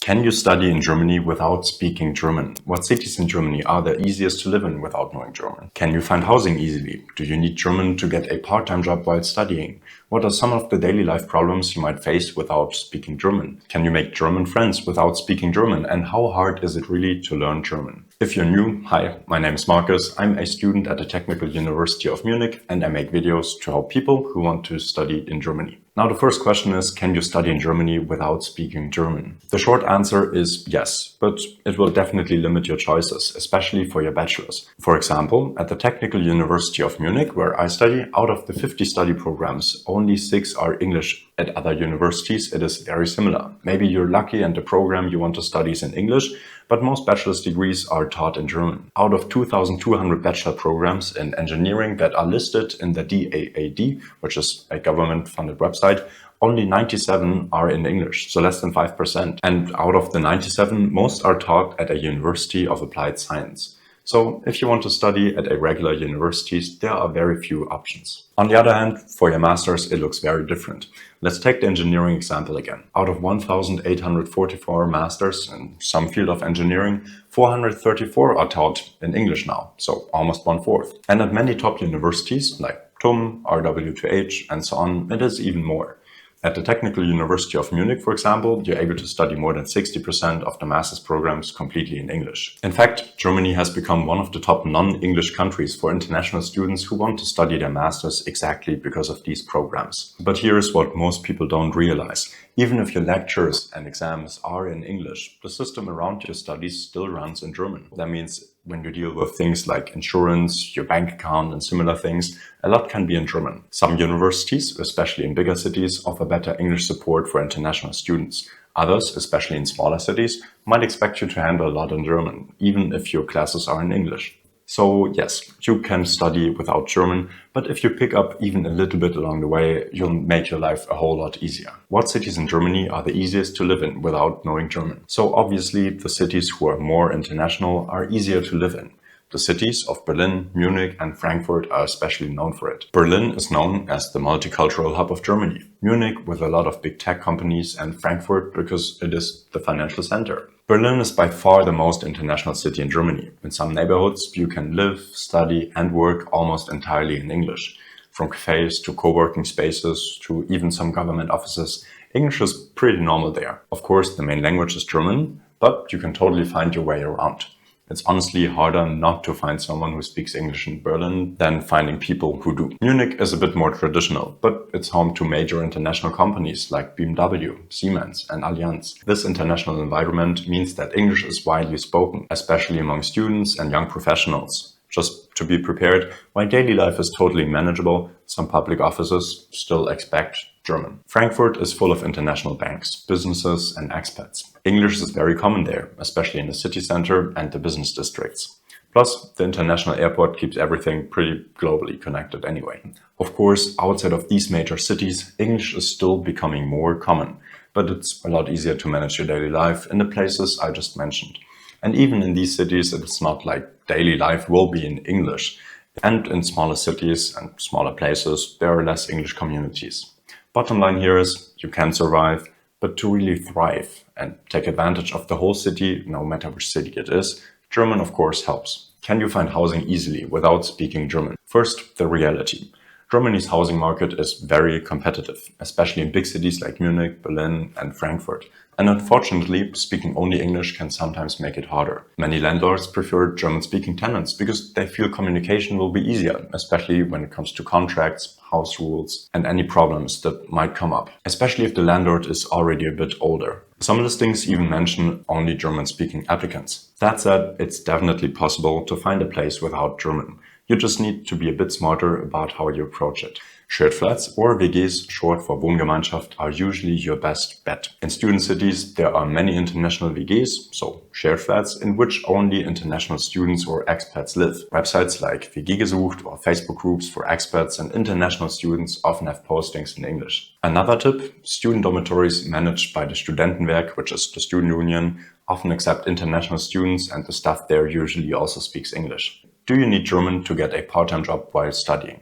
Can you study in Germany without speaking German? What cities in Germany are the easiest to live in without knowing German? Can you find housing easily? Do you need German to get a part-time job while studying? What are some of the daily life problems you might face without speaking German? Can you make German friends without speaking German? And how hard is it really to learn German? If you're new, hi, my name is Marcus. I'm a student at the Technical University of Munich and I make videos to help people who want to study in Germany. Now the first question is, can you study in Germany without speaking German? The short answer is yes, but it will definitely limit your choices, especially for your bachelor's. For example, at the Technical University of Munich, where I study, out of the 50 study programs, only 6 are English. At other universities, it is very similar. Maybe you're lucky and the program you want to study is in English, but most bachelor's degrees are taught in German. Out of 2,200 bachelor programs in engineering that are listed in the DAAD, which is a government-funded website, only 97 are in English, so less than 5%. And out of the 97, most are taught at a University of Applied Science. So if you want to study at a regular university, there are very few options. On the other hand, for your master's, it looks very different. Let's take the engineering example again. Out of 1,844 masters in some field of engineering, 434 are taught in English now, so almost 1/4. And at many top universities like TUM, RWTH, and so on, it is even more. At the Technical University of Munich, for example, you're able to study more than 60% of the master's programs completely in English. In fact, Germany has become one of the top non-English countries for international students who want to study their master's exactly because of these programs. But here is what most people don't realize. Even if your lectures and exams are in English, the system around your studies still runs in German. That means when you deal with things like insurance, your bank account and similar things, a lot can be in German. Some universities, especially in bigger cities, offer better English support for international students. Others, especially in smaller cities, might expect you to handle a lot in German, even if your classes are in English. So yes, you can study without German, but if you pick up even a little bit along the way, you'll make your life a whole lot easier. What cities in Germany are the easiest to live in without knowing German? So obviously the cities who are more international are easier to live in. The cities of Berlin, Munich and Frankfurt are especially known for it. Berlin is known as the multicultural hub of Germany. Munich with a lot of big tech companies and Frankfurt because it is the financial center. Berlin is by far the most international city in Germany. In some neighborhoods, you can live, study and work almost entirely in English. From cafes to co-working spaces to even some government offices, English is pretty normal there. Of course, the main language is German, but you can totally find your way around. It's honestly harder not to find someone who speaks English in Berlin than finding people who do. Munich is a bit more traditional, but it's home to major international companies like BMW, Siemens and Allianz. This international environment means that English is widely spoken, especially among students and young professionals. Just to be prepared, while daily life is totally manageable, some public offices still expect German. Frankfurt is full of international banks, businesses and expats. English is very common there, especially in the city center and the business districts. Plus, the international airport keeps everything pretty globally connected anyway. Of course, outside of these major cities, English is still becoming more common, but it's a lot easier to manage your daily life in the places I just mentioned. And even in these cities, it's not like daily life will be in English. And in smaller cities and smaller places, there are less English communities. Bottom line here is you can survive, but to really thrive and take advantage of the whole city, no matter which city it is, German of course helps. Can you find housing easily without speaking German? First, the reality. Germany's housing market is very competitive, especially in big cities like Munich, Berlin and Frankfurt. And unfortunately, speaking only English can sometimes make it harder. Many landlords prefer German-speaking tenants because they feel communication will be easier, especially when it comes to contracts, house rules, and any problems that might come up, especially if the landlord is already a bit older. Some listings even mention only German-speaking applicants. That said, it's definitely possible to find a place without German. You just need to be a bit smarter about how you approach it. Shared flats or WGs, short for Wohngemeinschaft, are usually your best bet. In student cities, there are many international WGs, so shared flats, in which only international students or expats live. Websites like WG Gesucht or Facebook groups for expats and international students often have postings in English. Another tip, student dormitories managed by the Studentenwerk, which is the student union, often accept international students and the staff there usually also speaks English. Do you need German to get a part-time job while studying?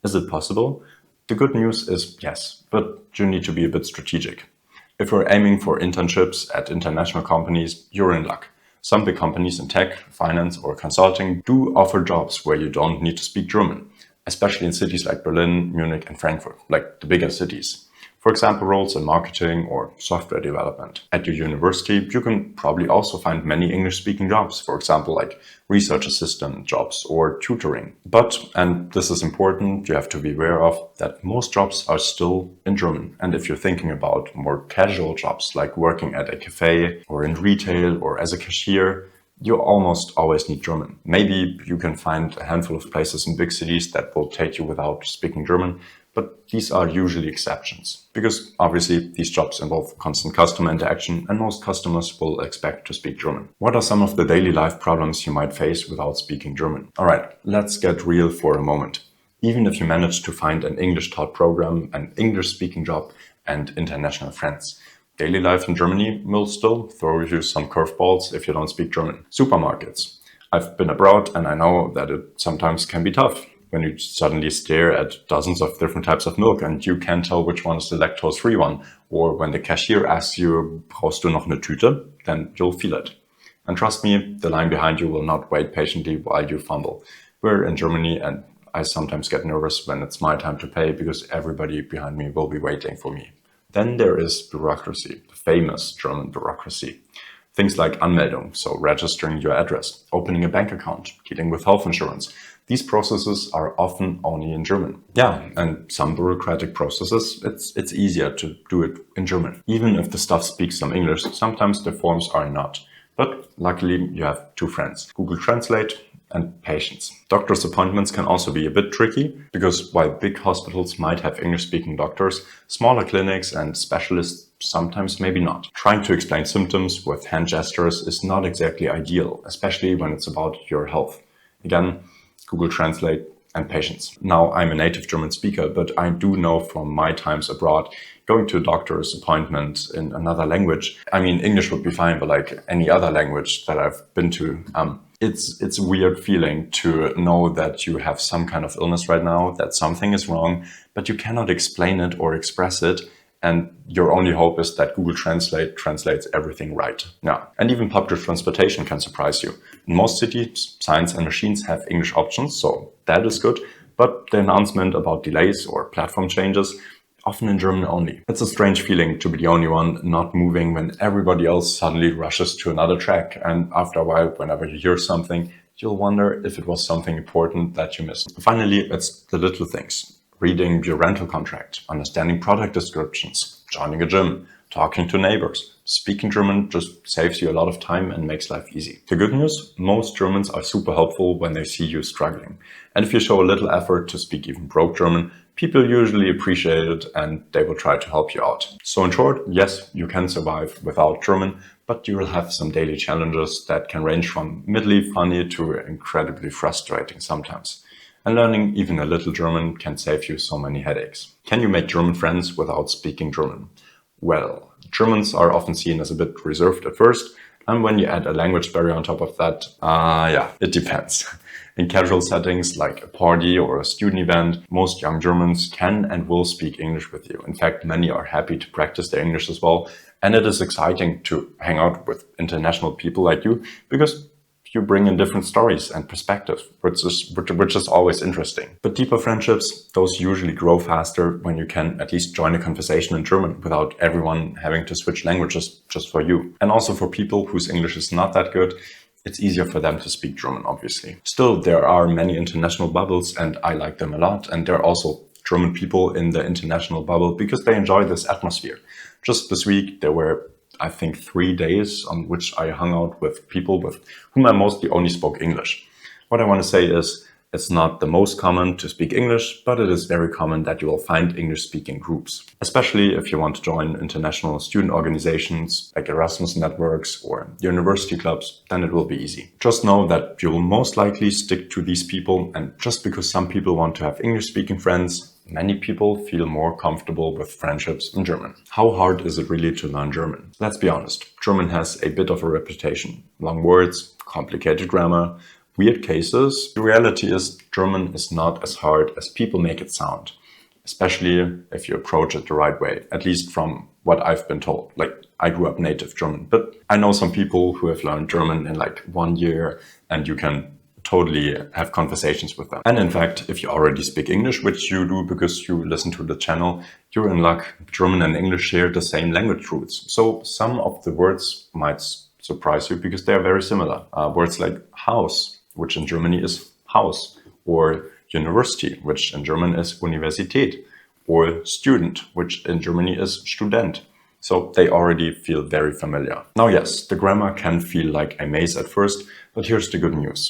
Is it possible? The good news is yes, but you need to be a bit strategic. If you're aiming for internships at international companies, you're in luck. Some big companies in tech, finance, or consulting do offer jobs where you don't need to speak German, especially in cities like Berlin, Munich, and Frankfurt, like the bigger cities. For example, roles in marketing or software development. At your university, you can probably also find many English-speaking jobs, for example, like research assistant jobs or tutoring. But, and this is important, you have to be aware of that most jobs are still in German. And if you're thinking about more casual jobs, like working at a cafe or in retail or as a cashier, you almost always need German. Maybe you can find a handful of places in big cities that will take you without speaking German, but these are usually exceptions, because obviously these jobs involve constant customer interaction and most customers will expect to speak German. What are some of the daily life problems you might face without speaking German? All right, let's get real for a moment. Even if you manage to find an English taught program, an English speaking job, and international friends, daily life in Germany will still throw you some curveballs if you don't speak German. Supermarkets. I've been abroad and I know that it sometimes can be tough when you suddenly stare at dozens of different types of milk and you can't tell which one is the lactose-free one. Or when the cashier asks you, brauchst du noch eine Tüte? Then you'll feel it. And trust me, the line behind you will not wait patiently while you fumble. We're in Germany and I sometimes get nervous when it's my time to pay because everybody behind me will be waiting for me. Then there is bureaucracy, the famous German bureaucracy. Things like Anmeldung, so registering your address, opening a bank account, dealing with health insurance. These processes are often only in German. Yeah, and some bureaucratic processes, it's easier to do it in German. Even if the staff speaks some English, sometimes the forms are not. But luckily you have two friends, Google Translate and patience. Doctors' appointments can also be a bit tricky because while big hospitals might have English-speaking doctors, smaller clinics and specialists sometimes maybe not. Trying to explain symptoms with hand gestures is not exactly ideal, especially when it's about your health. Again, Google Translate and patience. Now, I'm a native German speaker, but I do know from my times abroad, going to a doctor's appointment in another language, I mean, English would be fine, but like any other language that I've been to, it's a weird feeling to know that you have some kind of illness right now, that something is wrong, but you cannot explain it or express it. And your only hope is that Google Translate translates everything right. Yeah. And even public transportation can surprise you. In most cities, signs and machines have English options, so that is good. But the announcement about delays or platform changes, often in German only. It's a strange feeling to be the only one not moving when everybody else suddenly rushes to another track. And after a while, whenever you hear something, you'll wonder if it was something important that you missed. Finally, it's the little things. Reading your rental contract, understanding product descriptions, joining a gym, talking to neighbors. Speaking German just saves you a lot of time and makes life easy. The good news, most Germans are super helpful when they see you struggling. And if you show a little effort to speak even broke German, people usually appreciate it and they will try to help you out. So in short, yes, you can survive without German, but you will have some daily challenges that can range from middly funny to incredibly frustrating sometimes. And learning even a little German can save you so many headaches. Can you make German friends without speaking German? Well, Germans are often seen as a bit reserved at first, and when you add a language barrier on top of that, it depends. In casual settings like a party or a student event, most young Germans can and will speak English with you. In fact, many are happy to practice their English as well, and it is exciting to hang out with international people like you because you bring in different stories and perspectives, which is always interesting. But deeper friendships, those usually grow faster when you can at least join a conversation in German without everyone having to switch languages just for you. And also for people whose English is not that good, it's easier for them to speak German, obviously. Still, there are many international bubbles and I like them a lot. And there are also German people in the international bubble because they enjoy this atmosphere. Just this week, there were I think 3 days on which I hung out with people with whom I mostly only spoke English. What I want to say is it's not the most common to speak English, but it is very common that you will find English-speaking groups, especially if you want to join international student organizations like Erasmus networks or university clubs, then it will be easy. Just know that you will most likely stick to these people, and just because some people want to have English-speaking friends, many people feel more comfortable with friendships in German. How hard is it really to learn German? Let's be honest, German has a bit of a reputation. Long words, complicated grammar, weird cases. The reality is German is not as hard as people make it sound. especially if you approach it the right way, at least from what I've been told. Like, I grew up native German, but I know some people who have learned German in like 1 year, and you can totally have conversations with them. And in fact, if you already speak English, which you do because you listen to the channel, you're in luck. German and English share the same language roots. So some of the words might surprise you because they are very similar. Words like house, which in Germany is Haus, or university, which in German is Universität, or student, which in Germany is Student. So they already feel very familiar. Now, yes, the grammar can feel like a maze at first, but here's the good news.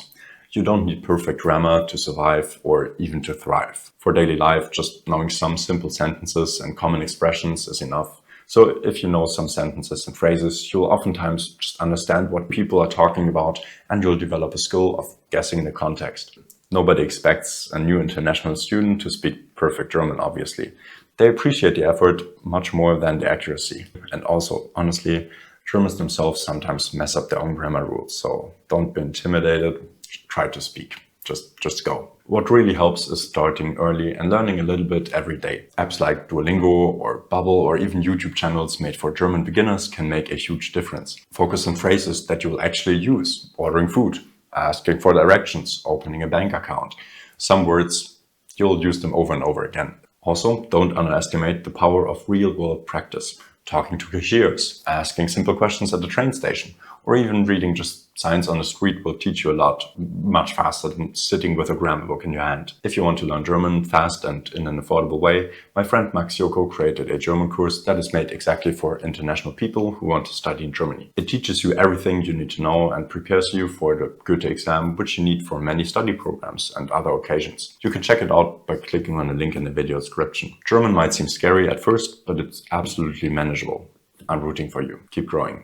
You don't need perfect grammar to survive or even to thrive. For daily life, just knowing some simple sentences and common expressions is enough. So if you know some sentences and phrases, you'll oftentimes just understand what people are talking about, and you'll develop a skill of guessing the context. Nobody expects a new international student to speak perfect German, obviously. They appreciate the effort much more than the accuracy. And also, honestly, Germans themselves sometimes mess up their own grammar rules, so don't be intimidated. Try to speak. Just go. What really helps is starting early and learning a little bit every day. Apps like Duolingo or Bubble or even YouTube channels made for German beginners can make a huge difference. Focus on phrases that you will actually use: ordering food, asking for directions, opening a bank account. Some words, you'll use them over and over again. Also, don't underestimate the power of real-world practice. Talking to cashiers, asking simple questions at the train station, or even reading just signs on the street will teach you a lot, much faster than sitting with a grammar book in your hand. If you want to learn German fast and in an affordable way, my friend Max Joko created a German course that is made exactly for international people who want to study in Germany. It teaches you everything you need to know and prepares you for the Goethe exam, which you need for many study programs and other occasions. You can check it out by clicking on the link in the video description. German might seem scary at first, but it's absolutely manageable. I'm rooting for you. Keep growing.